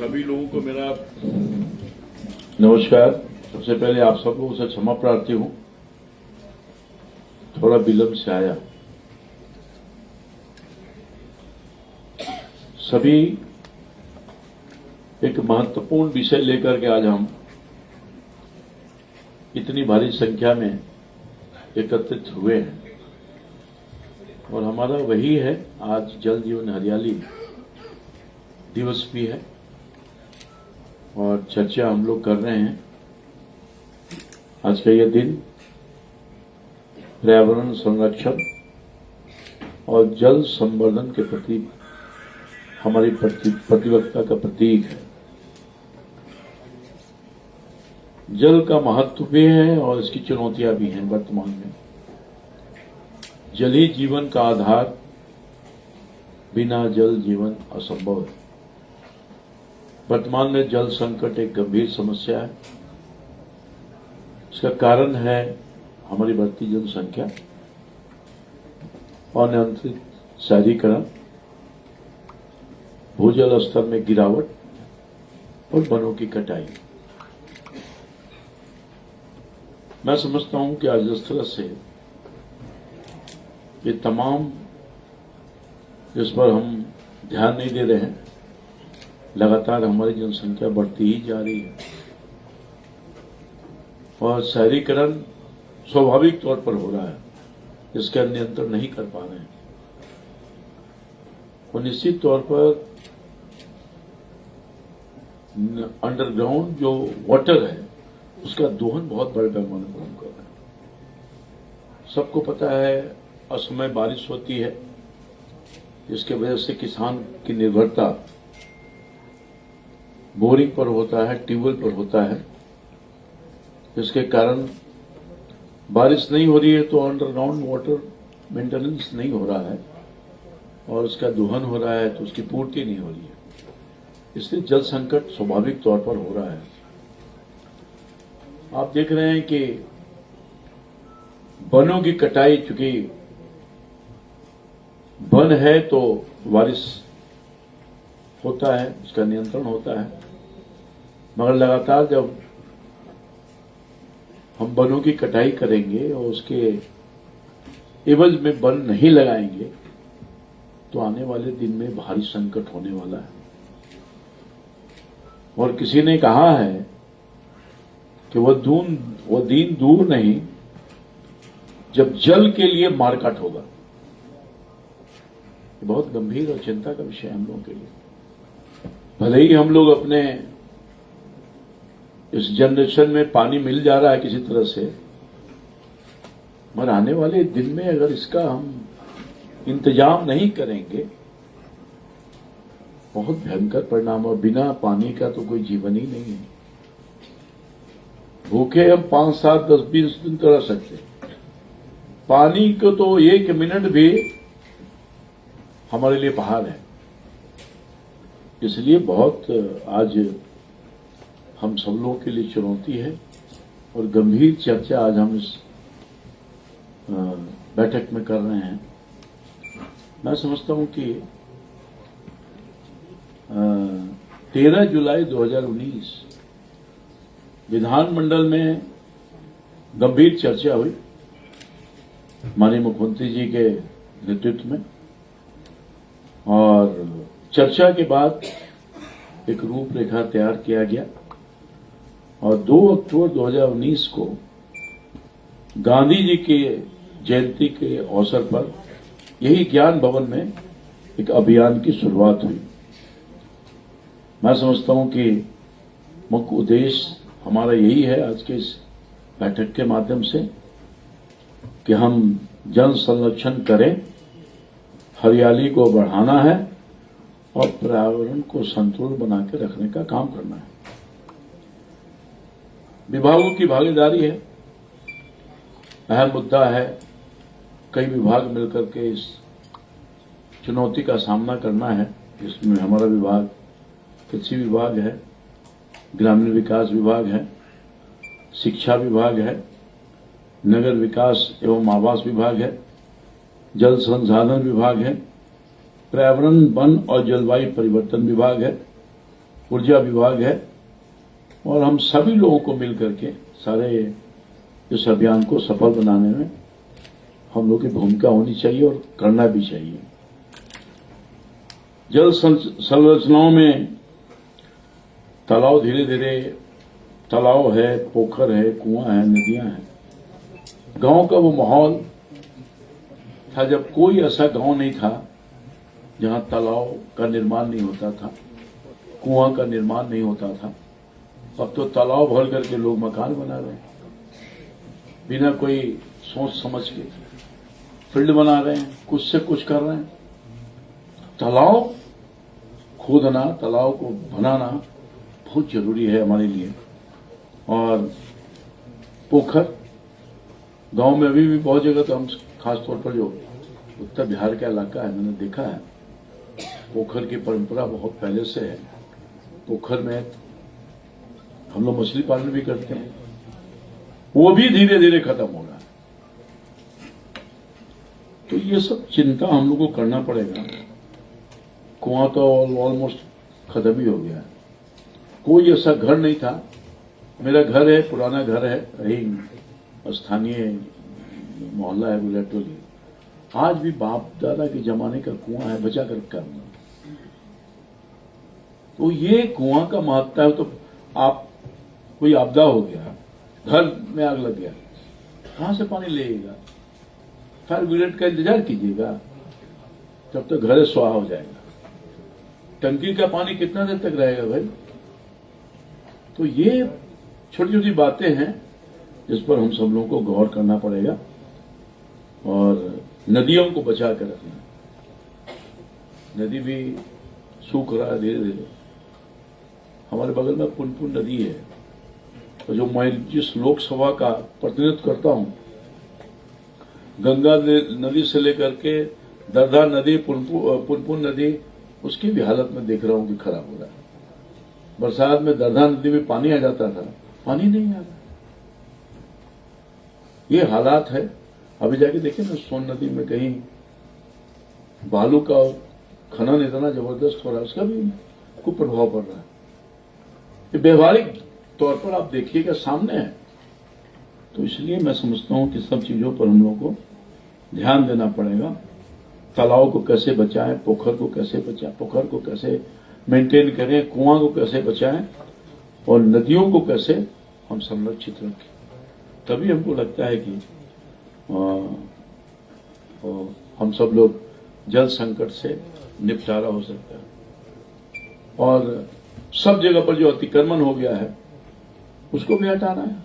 सभी लोगों को मेरा नमस्कार। सबसे पहले आप सब लोगों से क्षमा प्रार्थी हूं, थोड़ा विलंब से आया। सभी एक महत्वपूर्ण विषय लेकर के आज हम इतनी भारी संख्या में एकत्रित हुए हैं और हमारा वही है, आज जल जीवन हरियाली दिवस भी है और चर्चा हम लोग कर रहे हैं। आज का यह दिन पर्यावरण संरक्षण और जल संवर्धन के प्रति हमारी प्रतिबद्धता का प्रतीक है। जल का महत्व भी है और इसकी चुनौतियां भी हैं। वर्तमान में जल ही जीवन का आधार, बिना जल जीवन असंभव है। वर्तमान में जल संकट एक गंभीर समस्या है। इसका कारण है हमारी बढ़ती जनसंख्या, अनियंत्रित शहरीकरण, भूजल स्तर में गिरावट और वनों की कटाई। मैं समझता हूं कि आज जिस तरह से ये तमाम इस पर हम ध्यान नहीं दे रहे हैं, लगातार हमारी जनसंख्या बढ़ती ही जा रही है और शहरीकरण स्वाभाविक तौर पर हो रहा है, इसका नियंत्रण नहीं कर पा रहे हैं। और निश्चित तौर पर अंडरग्राउंड जो वाटर है उसका दोहन बहुत बड़े पैमाने पर हम कर रहे हैं। सबको पता है असमय बारिश होती है, जिसके वजह से किसान की निर्भरता बोरिंग पर होता है, ट्यूबवेल पर होता है। इसके कारण बारिश नहीं हो रही है तो अंडरग्राउंड वाटर मेंटेनेंस नहीं हो रहा है और उसका दोहन हो रहा है तो उसकी पूर्ति नहीं हो रही है। इसलिए जल संकट स्वाभाविक तौर पर हो रहा है। आप देख रहे हैं कि वनों की कटाई, चूंकि वन है तो बारिश होता है, उसका नियंत्रण होता है, मगर लगातार जब हम वनों की कटाई करेंगे और उसके एवज में वन नहीं लगाएंगे तो आने वाले दिन में भारी संकट होने वाला है। और किसी ने कहा है कि वह दिन दूर नहीं जब जल के लिए मारकाट होगा। ये बहुत गंभीर और चिंता का विषय है हम लोगों के लिए। भले ही हम लोग अपने इस जनरेशन में पानी मिल जा रहा है किसी तरह से, मगर आने वाले दिन में अगर इसका हम इंतजाम नहीं करेंगे बहुत भयंकर परिणाम। और बिना पानी का तो कोई जीवन ही नहीं है। भूखे हम 5, 7, 10, 20 दिन तो रह सकते, पानी को तो 1 मिनट भी हमारे लिए पहाड़ है। इसलिए बहुत आज हम सब लोगों के लिए चुनौती है और गंभीर चर्चा आज हम इस बैठक में कर रहे हैं। मैं समझता हूं कि 13 जुलाई 2019 विधानमंडल में गंभीर चर्चा हुई माननीय मुख्यमंत्री जी के नेतृत्व में, और चर्चा के बाद एक रूपरेखा तैयार किया गया और 2 अक्टूबर 2019 को गांधी जी के जयंती के अवसर पर यही ज्ञान भवन में एक अभियान की शुरुआत हुई। मैं समझता हूं कि मुख्य उद्देश्य हमारा यही है आज के इस बैठक के माध्यम से कि हम जल संरक्षण करें, हरियाली को बढ़ाना है और पर्यावरण को संतुलन बना के रखने का काम करना है। विभागों की भागीदारी है, अहम मुद्दा है। कई विभाग मिलकर के इस चुनौती का सामना करना है, जिसमें हमारा विभाग कृषि विभाग है, ग्रामीण विकास विभाग है, शिक्षा विभाग है, नगर विकास एवं आवास विभाग है, जल संसाधन विभाग है, पर्यावरण वन और जलवायु परिवर्तन विभाग है ऊर्जा विभाग है, और हम सभी लोगों को मिलकर के सारे इस अभियान को सफल बनाने में हम लोग की भूमिका होनी चाहिए और करना भी चाहिए। जल संरचनाओं में तालाब, धीरे धीरे तालाब है, पोखर है, कुआं है, नदियां हैं। गांव का वो माहौल था जब कोई ऐसा गांव नहीं था जहां तालाब का निर्माण नहीं होता था, कुआं का निर्माण नहीं होता था। अब तो तालाब भर करके लोग मकान बना रहे हैं, बिना कोई सोच समझ के फील्ड बना रहे हैं, कुछ से कुछ कर रहे हैं। तालाब खोदना, तालाब को बनाना बहुत जरूरी है हमारे लिए। और पोखर गांव में अभी भी बहुत जगह, तो हम खास तौर पर जो उत्तर बिहार का इलाका है, मैंने देखा है पोखर की परंपरा बहुत पहले से है। पोखर में हम लोग मछली पालन भी करते हैं, वो भी धीरे धीरे खत्म हो रहा है। तो ये सब चिंता हम लोग को करना पड़ेगा। कुआं तो ऑलमोस्ट खत्म ही हो गया है। कोई ऐसा घर नहीं था, मेरा घर है, पुराना घर है, यही स्थानीय मोहल्ला है गुलेटोली, आज भी बाप दादा के जमाने का कुआं है, बचा कर रखा है। तो ये कुआं का महत्व है। तो आप कोई आपदा हो गया, घर में आग लग गया, कहां से पानी लेगा? फायर ब्रिगेड का इंतजार कीजिएगा, तब तक घर स्वाहा हो जाएगा। टंकी का पानी कितना देर तक रहेगा भाई? तो ये छोटी छोटी बातें हैं जिस पर हम सब लोगों को गौर करना पड़ेगा, और नदियों को बचा कर रखना। नदी भी सूख रहा है धीरे धीरे। हमारे बगल में पुनपुन नदी है, तो जो मैं जिस लोकसभा का प्रतिनिधित्व करता हूं, गंगा नदी से लेकर के दरधा नदी, पुनपुन नदी, उसकी भी हालत में देख रहा हूं कि खराब हो रहा है। बरसात में दरधा नदी में पानी आ जाता था, पानी नहीं आ रहा। ये हालात है। अभी जाके देखिए ना, सोन नदी में कहीं बालू का खनन इतना जबरदस्त हो रहा है, उसका भी कुप्रभाव पड़ रहा है। ये व्यवहारिक तौर पर आप देखिएगा सामने है। तो इसलिए मैं समझता हूं कि सब चीजों पर हम लोगों को ध्यान देना पड़ेगा। तालाब को कैसे बचाएं, पोखर को कैसे बचाएं, पोखर को कैसे मेंटेन करें, कुआं को कैसे बचाएं, और नदियों को कैसे हम संरक्षित रखें। तभी हमको लगता है कि हम सब लोग जल संकट से निपटारा हो सकता है। और सब जगह पर जो अतिक्रमण हो गया है उसको भी हटाना है।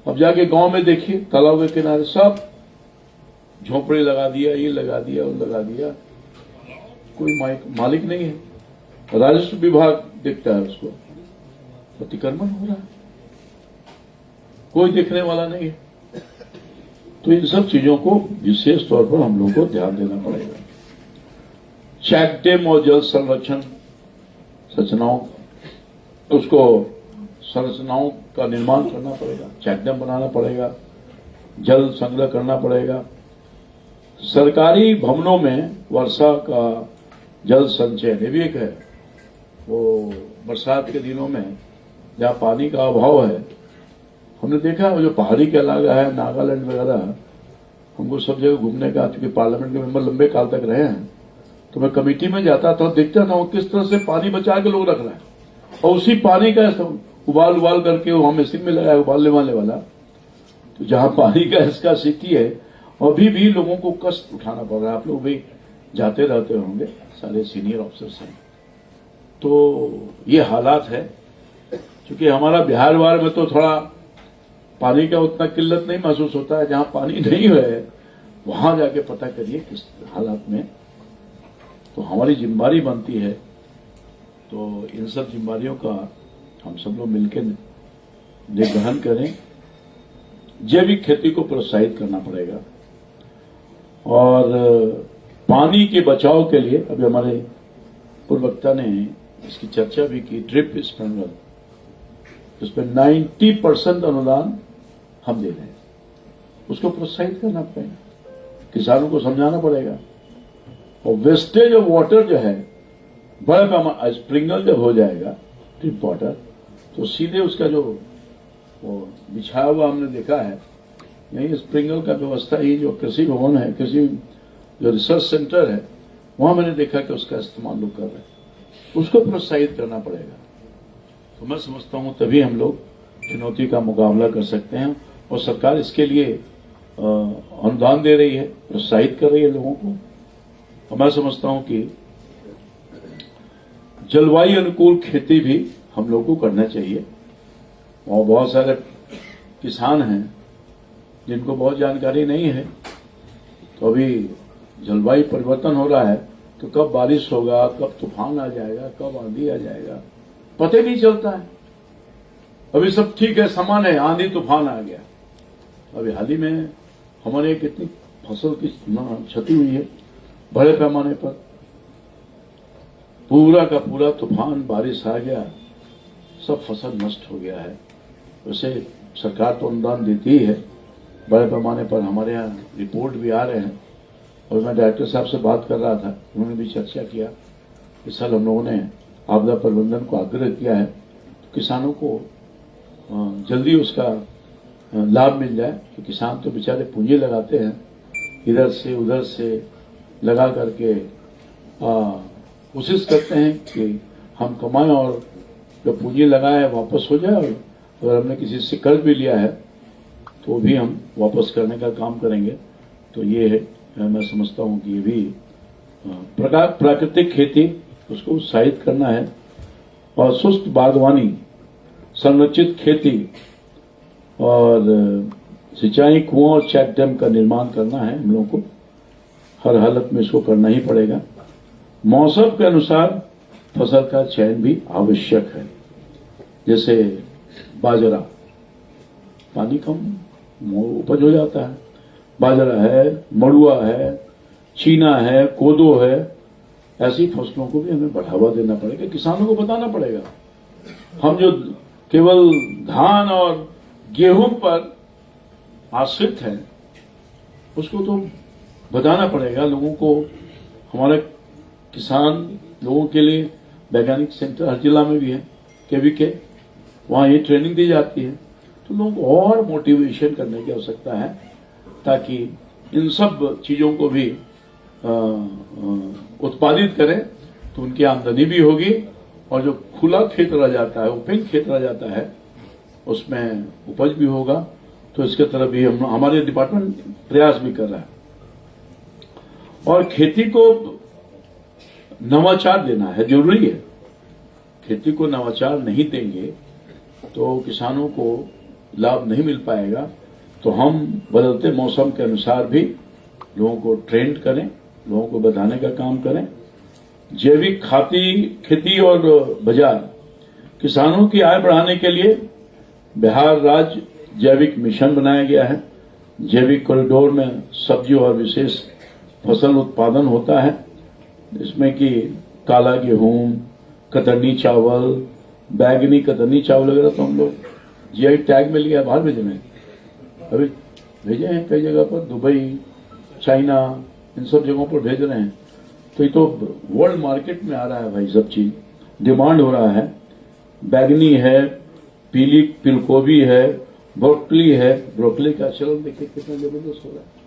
अब जाके गांव में देखिए, तालाब के किनारे सब झोपड़े लगा दिया, ये लगा दिया, वो लगा दिया, कोई मालिक नहीं है। राजस्व विभाग देखता है उसको, अतिक्रमण हो रहा है, कोई देखने वाला नहीं है। तो इन सब चीजों को विशेष तौर पर हम लोगों को ध्यान देना पड़ेगा। चेक डैम और जल संरक्षण संरचनाओं का निर्माण करना पड़ेगा, चेक डैम बनाना पड़ेगा, जल संग्रह करना पड़ेगा। सरकारी भवनों में वर्षा का जल संचयन, ये भी एक है। वो बरसात के दिनों में जहां पानी का अभाव है, हमने देखा वो जो पहाड़ी का इलाका है, नागालैंड वगैरह, हमको सब जगह घूमने का, चूंकि पार्लियामेंट के मेंबर लंबे काल तक रहे हैं, तो मैं कमेटी में जाता था, देखता था वो किस तरह से पानी बचा के लोग रख रहे हैं, और उसी पानी का उबाल करके वहां मशीन में लगाया उबालने वाला। तो जहां पानी का इसका स्थिति है, अभी भी लोगों को कष्ट उठाना पड़ रहा है। आप लोग भी जाते रहते होंगे, सारे सीनियर ऑफिसर्स हैं। तो ये हालात है। क्योंकि हमारा बिहार वार में तो थोड़ा पानी का उतना किल्लत नहीं महसूस होता है। जहां पानी नहीं है वहां जाके पता करिए किस हालात में। तो हमारी जिम्मेदारी बनती है, तो इन सब जिम्मेदारियों का हम सब लोग मिलकर निर्वहन करें। जैविक खेती को प्रोत्साहित करना पड़ेगा, और पानी के बचाव के लिए अभी हमारे पूर्ववक्ता ने इसकी चर्चा भी की, ड्रिप स्प्रिंकलर, इसमें 90% अनुदान हम दे रहे हैं, उसको प्रोत्साहित करना पड़ेगा, किसानों को समझाना पड़ेगा। और वेस्टेज ऑफ वाटर जो है, बड़ा काम स्प्रिंकलर जब हो जाएगा ड्रिप वाटर, तो सीधे उसका जो वो बिछाया हुआ हमने देखा है, यही स्प्रिंकल का व्यवस्था ही जो कृषि भवन है, कृषि जो रिसर्च सेंटर है, वहां मैंने देखा कि उसका इस्तेमाल लोग कर रहे हैं। उसको प्रोत्साहित करना पड़ेगा। तो मैं समझता हूं तभी हम लोग चुनौती का मुकाबला कर सकते हैं, और सरकार इसके लिए अनुदान दे रही है, प्रोत्साहित कर रही है लोगों को। और मैं समझता हूं कि जलवायु अनुकूल खेती भी हम लोग को करना चाहिए। और बहुत सारे किसान हैं जिनको बहुत जानकारी नहीं है, तो अभी जलवायु परिवर्तन हो रहा है, तो कब बारिश होगा, कब तूफान आ जाएगा, कब आंधी आ जाएगा, पता नहीं चलता है। अभी सब ठीक है, समान है, आंधी तूफान आ गया। अभी हाल ही में हमारे कितनी फसल की क्षति हुई है बड़े पैमाने पर, पूरा का पूरा तूफान बारिश आ गया, सब फसल नष्ट हो गया है। वैसे सरकार तो अनुदान देती ही है बड़े पैमाने पर, हमारे यहाँ रिपोर्ट भी आ रहे हैं। और मैं डायरेक्टर साहब से बात कर रहा था, उन्होंने भी चर्चा किया। इस साल हम लोगों ने आपदा प्रबंधन को आग्रह किया है तो किसानों को जल्दी उसका लाभ मिल जाए। तो किसान तो बेचारे पूंजी लगाते हैं, इधर से उधर से लगा करके कोशिश करते हैं कि हम कमाएं और जो पूंजी लगाए है वापस हो जाए। और अगर हमने किसी से कर्ज भी लिया है तो भी हम वापस करने का काम करेंगे। तो ये है, मैं समझता हूं कि ये भी प्राकृतिक खेती उसको उत्साहित करना है, और सुस्त बागवानी, संरक्षित खेती और सिंचाई कुआं और चेक डैम का निर्माण करना है। हम लोगों को हर हालत में इसको करना ही पड़ेगा। मौसम के अनुसार फसल का चयन भी आवश्यक है। जैसे बाजरा, पानी कम उपज हो जाता है, बाजरा है, मड़ुआ है, चीना है, कोदो है, ऐसी फसलों को भी हमें बढ़ावा देना पड़ेगा, किसानों को बताना पड़ेगा। हम जो केवल धान और गेहूं पर आश्रित हैं, उसको तो बताना पड़ेगा लोगों को। हमारे किसान लोगों के लिए वैज्ञानिक सेंटर हर जिला में भी है, केवीके, वहां ये ट्रेनिंग दी जाती है। तो लोगों को और मोटिवेशन करने की आवश्यकता है, ताकि इन सब चीजों को भी उत्पादित करें, तो उनकी आमदनी भी होगी। और जो खुला खेत रह जाता है, ओपन खेत रह जाता है, उसमें उपज भी होगा। तो इसके तरफ भी हमारे डिपार्टमेंट प्रयास भी कर रहा है। और खेती को नवाचार देना है, जरूरी है। खेती को नवाचार नहीं देंगे तो किसानों को लाभ नहीं मिल पाएगा। तो हम बदलते मौसम के अनुसार भी लोगों को ट्रेंड करें, लोगों को बताने का काम करें। जैविक खेती और बाजार, किसानों की आय बढ़ाने के लिए बिहार राज्य जैविक मिशन बनाया गया है। जैविक कॉरिडोर में सब्जी और विशेष फसल उत्पादन होता है। इसमें कि काला गेहूं, कतरनी चावल, बैगनी कतरनी चावल वगैरह तो हम लोग जीआई टैग में लिया, बाहर भेजे हैं, अभी भेजे हैं कई जगह पर, दुबई, चाइना, इन सब जगहों पर भेज रहे हैं। तो ये तो वर्ल्ड मार्केट में आ रहा है भाई, सब चीज डिमांड हो रहा है। बैगनी है, पीली पिलकोबी है, ब्रोकली है। ब्रोकली का चलन देखिए कितना जबरदस्त हो रहा है,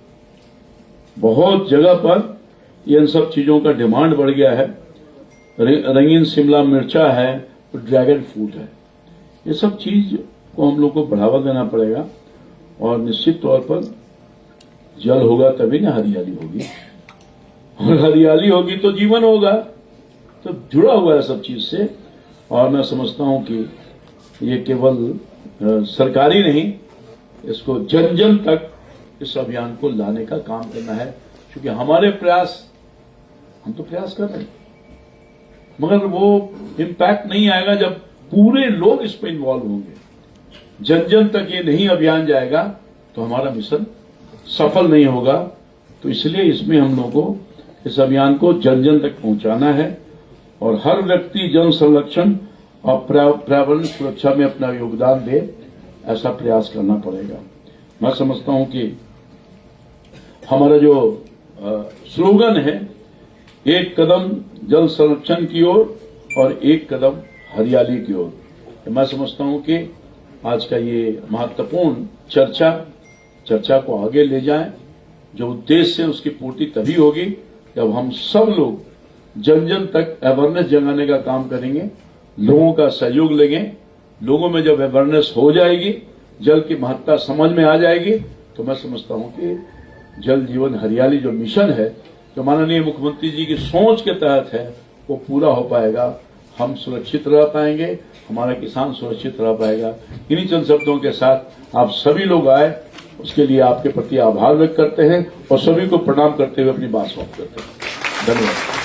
बहुत जगह पर इन सब चीजों का डिमांड बढ़ गया है। रंगीन शिमला मिर्चा है, ड्रैगन फ्रूट है। ये सब चीज को हम लोग को बढ़ावा देना पड़ेगा। और निश्चित तौर पर जल होगा तभी ना हरियाली होगी, और हरियाली होगी तो जीवन होगा। तो जुड़ा हुआ है सब चीज से। और मैं समझता हूं कि ये केवल सरकारी नहीं, इसको जन जन तक इस अभियान को लाने का काम करना है। क्योंकि हमारे प्रयास, हम तो प्रयास कर रहे हैं, मगर वो इम्पैक्ट नहीं आएगा जब पूरे लोग इसमें इन्वॉल्व होंगे। जन जन तक ये नहीं अभियान जाएगा तो हमारा मिशन सफल नहीं होगा। तो इसलिए इसमें हम लोगों को इस अभियान को जन जन तक पहुंचाना है, और हर व्यक्ति जल संरक्षण और पर्यावरण सुरक्षा में अपना योगदान दे, ऐसा प्रयास करना पड़ेगा। मैं समझता हूं कि हमारा जो स्लोगन है, एक कदम जल संरक्षण की ओर और एक कदम हरियाली की ओर। मैं समझता हूं कि आज का ये महत्वपूर्ण चर्चा को आगे ले जाएं। जो उद्देश्य है उसकी पूर्ति तभी होगी जब हम सब लोग जन जन तक अवेयरनेस जगाने का काम करेंगे, लोगों का सहयोग लेंगे। लोगों में जब अवेयरनेस हो जाएगी, जल की महत्ता समझ में आ जाएगी, तो मैं समझता हूं कि जल जीवन हरियाली जो मिशन है, जो माननीय मुख्यमंत्री जी की सोच के तहत है, वो पूरा हो पाएगा। हम सुरक्षित रह पाएंगे, हमारा किसान सुरक्षित रह पाएगा। इन्हीं चंद शब्दों के साथ आप सभी लोग आए, उसके लिए आपके प्रति आभार व्यक्त करते हैं और सभी को प्रणाम करते हुए अपनी बात समाप्त करते हैं। धन्यवाद।